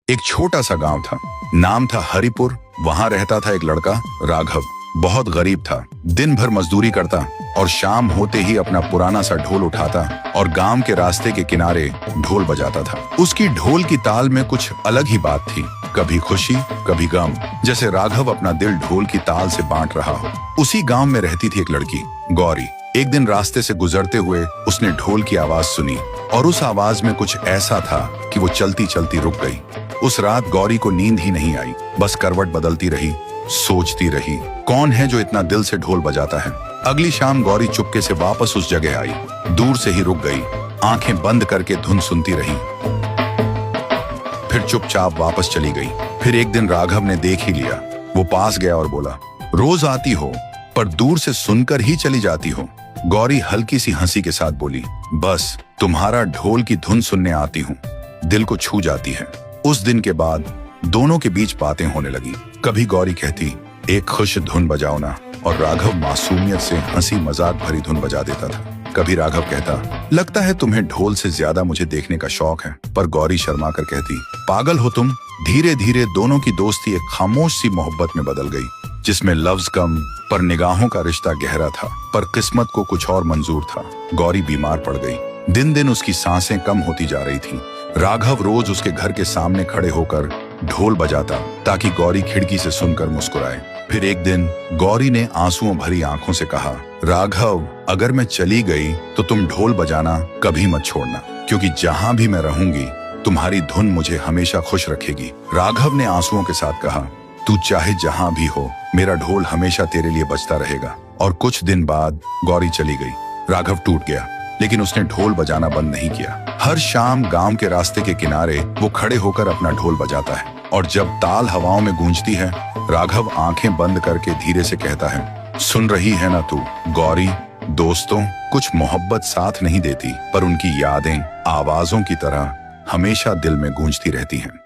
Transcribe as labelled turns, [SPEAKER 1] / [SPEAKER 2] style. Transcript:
[SPEAKER 1] एक छोटा सा गांव था, नाम था हरिपुर। वहां रहता था एक लड़का राघव। बहुत गरीब था, दिन भर मजदूरी करता और शाम होते ही अपना पुराना सा ढोल उठाता और गांव के रास्ते के किनारे ढोल बजाता था। उसकी ढोल की ताल में कुछ अलग ही बात थी, कभी खुशी कभी गम, जैसे राघव अपना दिल ढोल की ताल से बांट रहा हो। उसी गांव में रहती थी एक लड़की गौरी। एक दिन रास्ते से गुजरते हुए उसने ढोल की आवाज सुनी और उस आवाज में कुछ ऐसा था कि वो चलती चलती रुक गई। उस रात गौरी को नींद ही नहीं आई, बस करवट बदलती रही, सोचती रही, कौन है जो इतना दिल से ढोल बजाता है। अगली शाम गौरी चुपके से वापस उस जगह आई, दूर से ही रुक गई, आंखें बंद करके धुन सुनती रही, फिर चुपचाप वापस चली गई। फिर एक दिन राघव ने देख ही लिया। वो पास गया और बोला, रोज आती हो पर दूर से सुनकर ही चली जाती हो। गौरी हल्की सी हंसी के साथ बोली, बस तुम्हारा ढोल की धुन सुनने आती हूँ, दिल को छू जाती है। उस दिन के बाद दोनों के बीच बातें होने लगी। कभी गौरी कहती, एक खुश धुन बजाओ ना, और राघव मासूमियत से हंसी मजाक भरी धुन बजा देता था। कभी राघव कहता, लगता है तुम्हें ढोल से ज्यादा मुझे देखने का शौक है, पर गौरी शर्मा कर कहती, पागल हो तुम। धीरे धीरे दोनों की दोस्ती एक खामोश सी मोहब्बत में बदल गई, जिसमें लफ्ज कम पर निगाहों का रिश्ता गहरा था। पर किस्मत को कुछ और मंजूर था। गौरी बीमार पड़ गई। दिन दिन उसकी सांसें कम होती जा रही थीं। राघव रोज उसके घर के सामने खड़े होकर ढोल बजाता ताकि गौरी खिड़की से सुनकर मुस्कुराए। फिर एक दिन गौरी ने आंसुओं भरी आंखों से कहा, राघव, अगर मैं चली गई तो तुम ढोल बजाना कभी मत छोड़ना, क्योंकि जहां भी मैं रहूंगी तुम्हारी धुन मुझे हमेशा खुश रखेगी। राघव ने आंसुओं के साथ कहा, तू चाहे जहां भी हो, मेरा ढोल हमेशा तेरे लिए बजता रहेगा। और कुछ दिन बाद गौरी चली गई। राघव टूट गया, लेकिन उसने ढोल बजाना बंद नहीं किया। हर शाम गांव के रास्ते के किनारे वो खड़े होकर अपना ढोल बजाता है, और जब ताल हवाओं में गूंजती है, राघव आंखें बंद करके धीरे से कहता है, सुन रही है ना तू गौरी? दोस्तों, कुछ मोहब्बत साथ नहीं देती, पर उनकी यादें आवाजों की तरह हमेशा दिल में गूंजती रहती हैं।